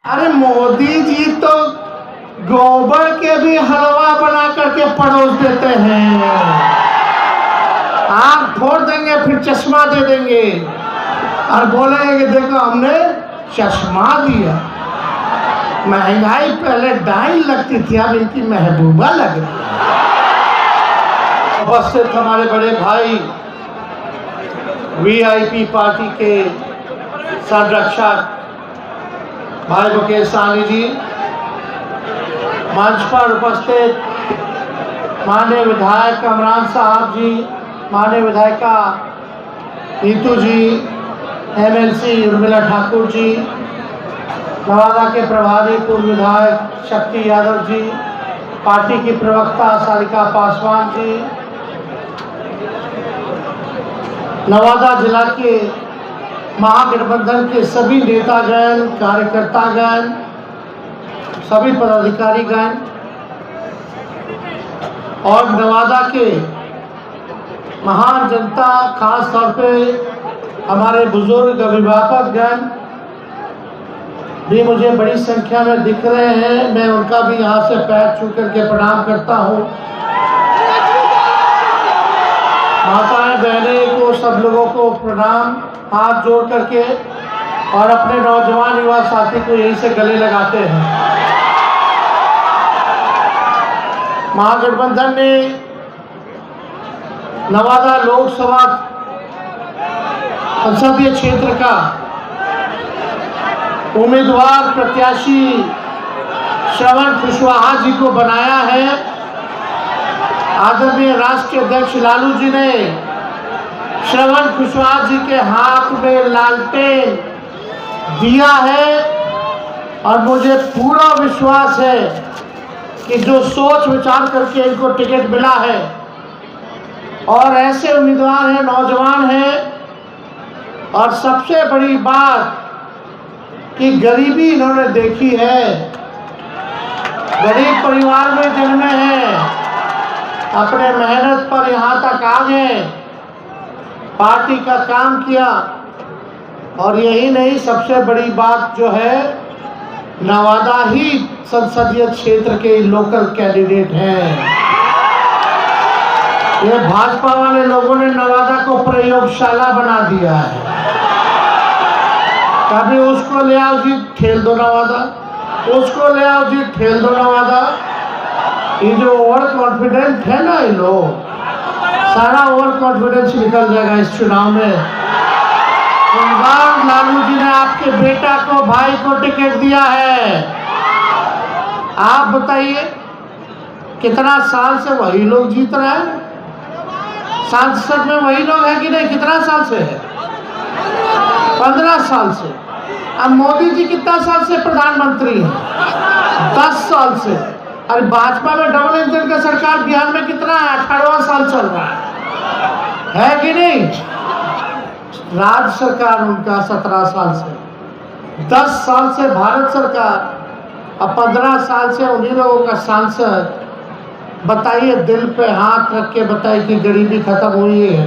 अरे मोदी जी तो गोबर के भी हलवा बना करके परोस देते हैं। आँख फोड़ देंगे फिर चश्मा दे देंगे और बोलेंगे कि देखो हमने चश्मा दिया। महंगाई पहले ढाई लगती थी, अब इनकी महबूबा लग रही है। उपस्थित हमारे बड़े भाई वीआईपी पार्टी के संरक्षक भाई मुकेश सहनी जी, मंच पर उपस्थित माननीय विधायक कमरान साहब जी, माननीय विधायिका नीतू जी, एमएलसी उर्मिला ठाकुर जी, नवादा के प्रभारी पूर्व विधायक शक्ति यादव जी, पार्टी की प्रवक्ता सारिका पासवान जी, नवादा जिला के महागठबंधन के सभी नेतागण, कार्यकर्तागण, सभी पदाधिकारीगण और नवादा के महान जनता, खास तौर पे हमारे बुजुर्ग अभिभावकगण भी मुझे बड़ी संख्या में दिख रहे हैं। मैं उनका भी यहाँ से पैर छू करके प्रणाम करता हूँ। माताएं, बहनें को, सब लोगों को प्रणाम, हाथ जोड़ करके, और अपने नौजवान युवा साथी को यहीं से गले लगाते हैं। महागठबंधन ने नवादा लोकसभा संसदीय क्षेत्र का उम्मीदवार प्रत्याशी श्रवण कुशवाहा जी को बनाया है। आदरणीय राष्ट्रीय अध्यक्ष लालू जी ने श्रवण कुशवाहा जी के हाथ में लालटेन दिया है और मुझे पूरा विश्वास है कि जो सोच विचार करके इनको टिकट मिला है और ऐसे उम्मीदवार हैं, नौजवान हैं, और सबसे बड़ी बात कि गरीबी इन्होंने देखी है, गरीब परिवार में जन्मे हैं, अपने मेहनत पर यहाँ तक आ गए, पार्टी का काम किया, और यही नहीं, सबसे बड़ी बात जो है नवादा ही संसदीय क्षेत्र के लोकल कैंडिडेट हैं। ये भाजपा वाले लोगों ने नवादा को प्रयोगशाला बना दिया है। कभी उसको ले आओ जी ठेल दो नवादा, उसको ले आओ जी ठेल दो नवादा। ये जो ओवर कॉन्फिडेंट है ना, ये लोग सारा ओवर कॉन्फिडेंस निकल जाएगा इस चुनाव में। इस बार लालू जी ने आपके बेटा को, भाई को टिकट दिया है। आप बताइए कितना साल से वही लोग जीत रहे हैं? सांसद में वही लोग हैं कि नहीं? कितना साल से है? 15 साल से। अब मोदी जी कितना साल से प्रधानमंत्री हैं? 10 साल से। अरे भाजपा में डबल इंजन का सरकार बिहार में कितना है? 18वां साल चल रहा है कि नहीं? राज्य सरकार उनका 17 साल से, 10 साल से भारत सरकार, अब 15 साल से उन्हीं लोगों का सांसद। बताइए, दिल पे हाथ रख के बताइए कि गरीबी खत्म हुई है?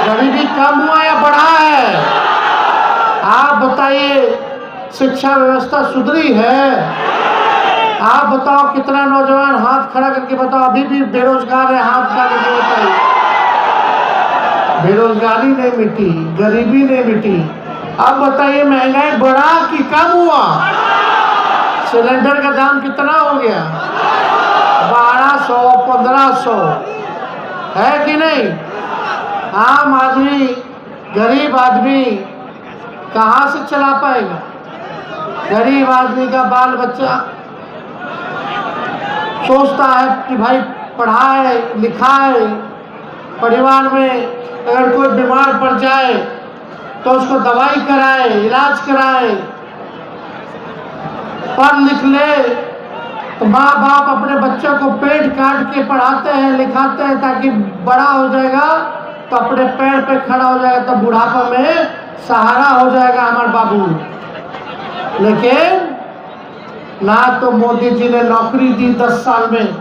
गरीबी कम हुआ या बढ़ा है? आप बताइए, शिक्षा व्यवस्था सुधरी है? आप बताओ, कितना नौजवान हाथ खड़ा करके बताओ, अभी भी बेरोजगार है? हाथ खड़ा करके बताइए। बेरोजगारी नहीं मिटी, गरीबी नहीं मिटी। अब बताइए, महंगाई बढ़ा कि कम हुआ? सिलेंडर का दाम कितना हो गया? 1200, 1500 है कि नहीं? आम आदमी, गरीब आदमी कहाँ से चला पाएगा? गरीब आदमी का बाल बच्चा सोचता है कि भाई पढ़ाए लिखाए, परिवार में अगर कोई बीमार पड़ जाए तो उसको दवाई कराए, इलाज कराए, पढ़ लिख ले, तो माँ बाप अपने बच्चों को पेट काट के पढ़ाते हैं, लिखाते हैं, ताकि बड़ा हो जाएगा तो अपने पैर पे खड़ा हो जाएगा, तो बुढ़ापा में सहारा हो जाएगा हमारे बाबू। लेकिन ना तो मोदी जी ने नौकरी दी 10 साल में,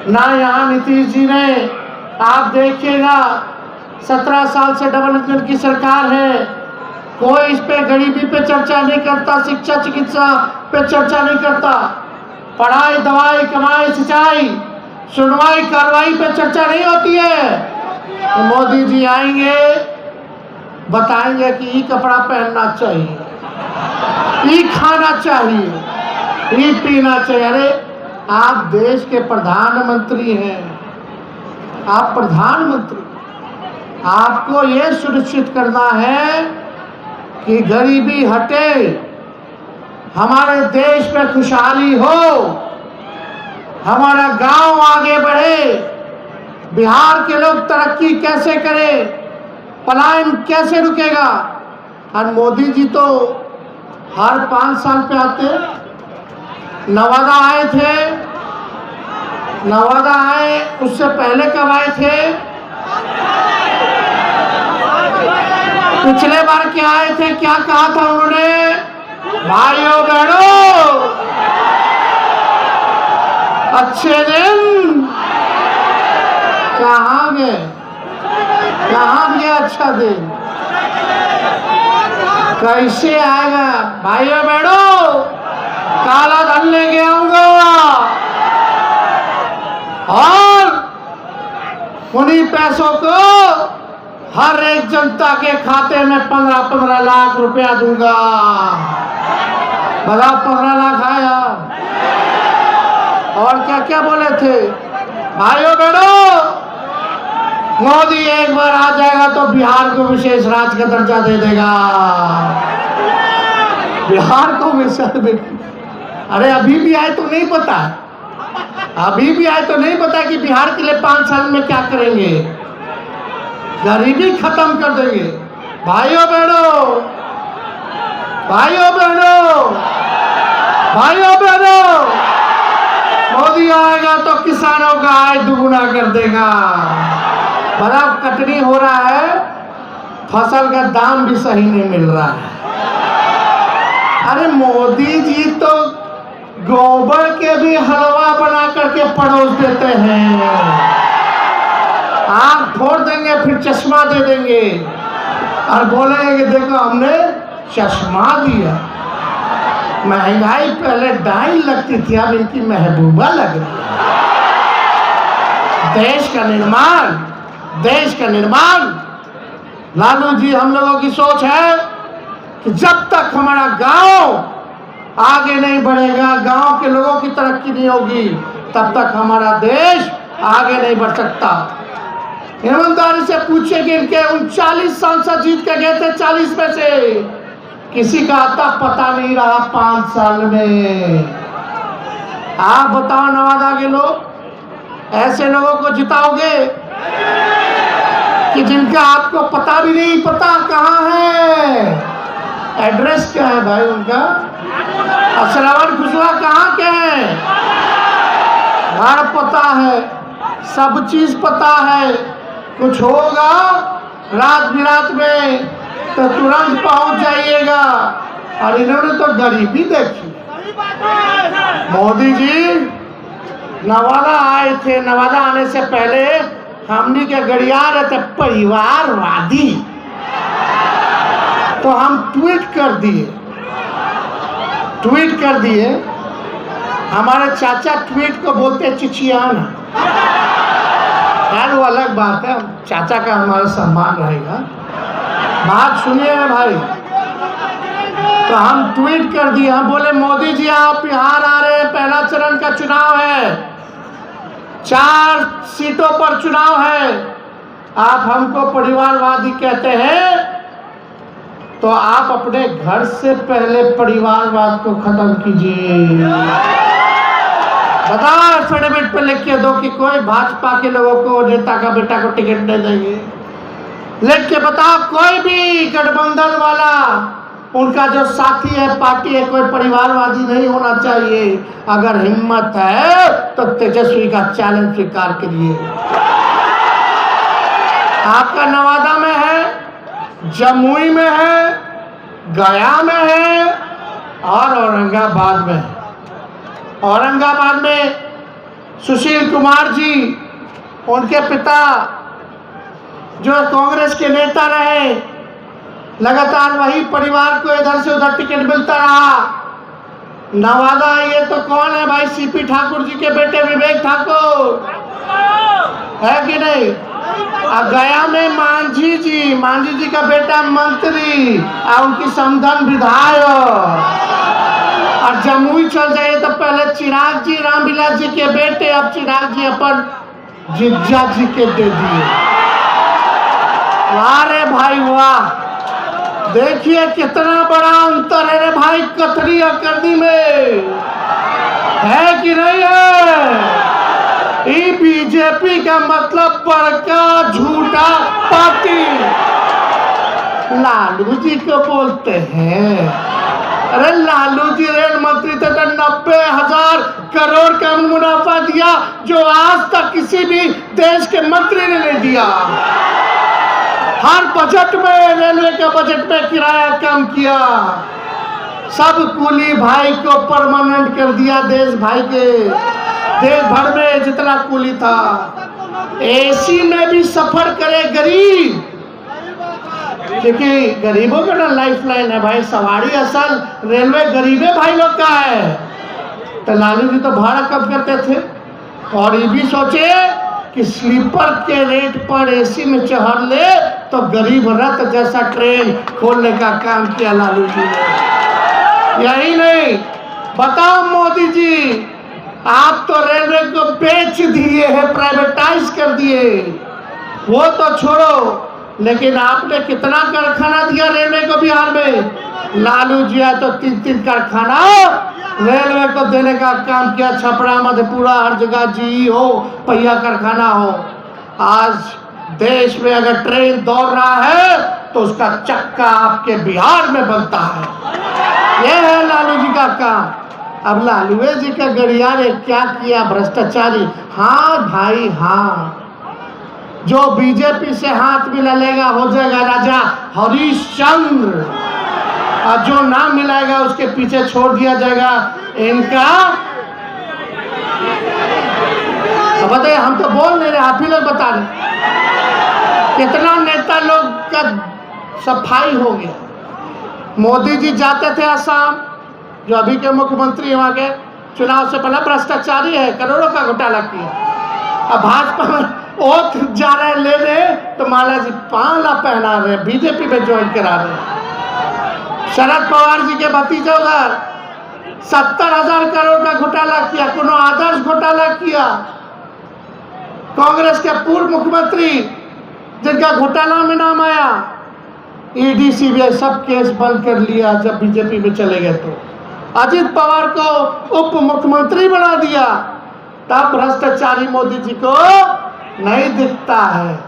ना यहाँ नीतीश जी ने। आप देखिएगा, 17 साल से डबल इंजन की सरकार है, कोई इस पे गरीबी पे चर्चा नहीं करता, शिक्षा चिकित्सा पे चर्चा नहीं करता, पढ़ाई दवाई कमाई सिंचाई सुनवाई कार्रवाई पे चर्चा नहीं होती है। तो मोदी जी आएंगे, बताएंगे कि ये कपड़ा पहनना चाहिए, ये खाना चाहिए, ये पीना चाहिए। अरे आप देश के प्रधानमंत्री हैं, आप प्रधानमंत्री, आपको ये सुनिश्चित करना है कि गरीबी हटे, हमारे देश में खुशहाली हो, हमारा गांव आगे बढ़े, बिहार के लोग तरक्की कैसे करें, पलायन कैसे रुकेगा। और मोदी जी तो हर 5 साल पे आते, नवादा आए थे, नवादा आए, उससे पहले कब आए थे, पिछले बार क्या आए थे, क्या कहा था उन्होंने, भाइयों बहनों अच्छे दिन कहाँ गए, कहाँ गया अच्छा दिन, कैसे आएगा। भाइयों बहनों काला धन लेके आऊंगा और उन्हीं पैसों को हर एक जनता के खाते में 15-15 लाख रुपया दूंगा। बताओ 15 लाख आया। और क्या क्या बोले थे भाइयों बहनों, मोदी एक बार आ जाएगा तो बिहार को विशेष राज्य का दर्जा दे देगा, बिहार को विशेष। अरे अभी भी आए तो नहीं पता, अभी भी आए तो नहीं पता कि बिहार के लिए 5 साल में क्या करेंगे, गरीबी खत्म कर देंगे। भाइयों बहनों, भाइयों बहनों, भाइयों बहनों, मोदी आएगा तो किसानों का आय दुगुना कर देगा। बड़ा कटनी हो रहा है, फसल का दाम भी सही नहीं मिल रहा है। अरे मोदी जी तो गोबर के भी हलवा बना करके परोस देते हैं, आग फोड़ देंगे फिर चश्मा दे देंगे और बोलेंगे कि देखो हमने चश्मा दिया। महंगाई पहले 2.5 लगती थी, अब इनकी महबूबा लग रही है। देश का निर्माण, देश का निर्माण, लालू जी हम लोगों की सोच है कि जब तक हमारा गांव आगे नहीं बढ़ेगा, गांव के लोगों की तरक्की नहीं होगी, तब तक हमारा देश आगे नहीं बढ़ सकता। ईमानदारी से पूछिए कि इनके 39 सांसद जीत के गए थे, 40 में से किसी का आता पता नहीं रहा 5 साल में। आप बताओ नवादा के लोग ऐसे लोगों को जिताओगे कि जिनका आपको पता भी नहीं पता कहाँ है, एड्रेस क्या है भाई उनका, श्रवण कुशवाहा कहाँ के हैं, घर पता है, सब चीज पता है, कुछ होगा रात बिरात में तो तुरंत पहुंच जाइएगा। और इन्होंने तो गरीबी देखी। मोदी जी नवादा आए थे, नवादा आने से पहले हमनी के गड़िया रहे थे परिवारवादी, तो हम ट्वीट कर दिए, ट्वीट कर दिए। हमारे चाचा ट्वीट को बोलते चिचियाना, यार वो अलग बात है, चाचा का हमारा सम्मान रहेगा। बात सुनिएगा भाई, तो हम ट्वीट कर दिए, हम बोले मोदी जी आप बिहार आ रहे हैं, पहला चरण का चुनाव है, 4 सीटों पर चुनाव है, आप हमको परिवारवादी कहते हैं, तो आप अपने घर से पहले परिवारवाद को खत्म कीजिए। बताओ एफिडेविट पे लिख के दो कि कोई भाजपा के लोगों को, नेता का बेटा को टिकट नहीं देंगे। लिख के बताओ कोई भी गठबंधन वाला, उनका जो साथी है, पार्टी है, कोई परिवारवादी नहीं होना चाहिए। अगर हिम्मत है तो तेजस्वी का चैलेंज स्वीकार करिए। आपका नवादा में है, जमुई में है, गया में है और औरंगाबाद में है। औरंगाबाद में सुशील कुमार जी, उनके पिता जो कांग्रेस के नेता रहे, लगातार वही परिवार को इधर से उधर टिकट मिलता रहा। नवादा ये तो कौन है भाई? सीपी ठाकुर जी के बेटे विवेक ठाकुर है कि नहीं? गया में मांझी जी का बेटा मंत्री और उनकी समधन विधायक। और जमुई चल जाइए तो पहले चिराग जी रामविलास जी के बेटे, अब चिराग जी अपन जिज्जा जी के दे दिए। वाह रे भाई वाह, देखिए कितना बड़ा अंतर है रे भाई कथनी और करनी में, है कि नहीं है? ये बीजेपी का मतलब बड़का झूठा पार्टी लालू जी को बोलते हैं। अरे लालू जी रेल मंत्री थे तो 90,000 करोड़ का मुनाफा दिया जो आज तक किसी भी देश के मंत्री ने नहीं दिया। हर बजट में, रेलवे के बजट में किराया कम किया, सब कुली भाई को परमानेंट कर दिया। देश भाई के देश भर में जितना कुली था, एसी में भी सफर करे गरीब, क्योंकि गरीबों का ना लाइफ लाइन है भाई। सवारी असल रेलवे गरीबे भाई लोग का है। तो लालू जी तो भाड़ा कम करते थे और ये भी सोचे कि स्लीपर के रेट पर एसी में चढ़ ले तो गरीब रथ जैसा ट्रेन खोलने का काम किया लालू जी ने। यही नहीं, बताओ मोदी जी, आप तो रेलवे को बेच दिए हैं, प्राइवेटाइज कर दिए, वो तो छोड़ो, लेकिन आपने कितना कारखाना दिया रेलवे को बिहार में? लालू जी आए तो 3-3 कारखाना रेलवे को देने का काम किया। छपरा, मधेपुरा, हर जगह जी हो, पहिया कारखाना हो। आज देश में अगर ट्रेन दौड़ रहा है तो उसका चक्का आपके बिहार में बनता है। यह है लालू जी का काम। अब लालू जी का गड़िया ने क्या किया? भ्रष्टाचारी। हाँ भाई हाँ, जो बीजेपी से हाथ मिला लेगा हो जाएगा राजा हरिश्चंद्र, और जो नाम मिलाएगा उसके पीछे छोड़ दिया जाएगा इनका। बताइए, हम तो बोल नहीं रहे, आप ही लोग बता रहे। कितना नेता लोग का सफाई हो गया। मोदी जी जाते थे असम, जो अभी के मुख्यमंत्री वहां के, चुनाव से पहले भ्रष्टाचारी है, करोड़ों का घोटाला किया। अब भाजपा में ओथ जा रहे लेने तो माला जी पाला पहना रहे, बीजेपी में ज्वाइन करा रहे। शरद पवार जी के भतीजे उधर 70,000 करोड़ का घोटाला किया, कोनो आदर्श घोटाला किया। कांग्रेस के पूर्व मुख्यमंत्री जिनका घोटाला में नाम आया, ईडी सीबीआई सब केस बंद कर लिया जब बीजेपी में चले गए। तो अजित पवार को उप मुख्यमंत्री बना दिया, तब भ्रष्टाचारी मोदी जी को नहीं दिखता है।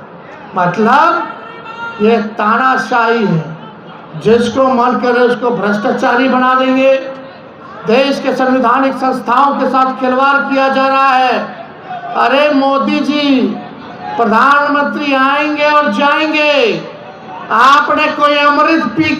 मतलब ये तानाशाही है, जिसको मन करे उसको भ्रष्टाचारी बना देंगे। देश के संवैधानिक संस्थाओं के साथ खिलवाड़ किया जा रहा है। अरे मोदी जी, प्रधानमंत्री आएंगे और जाएंगे, आपने कोई अमृत पी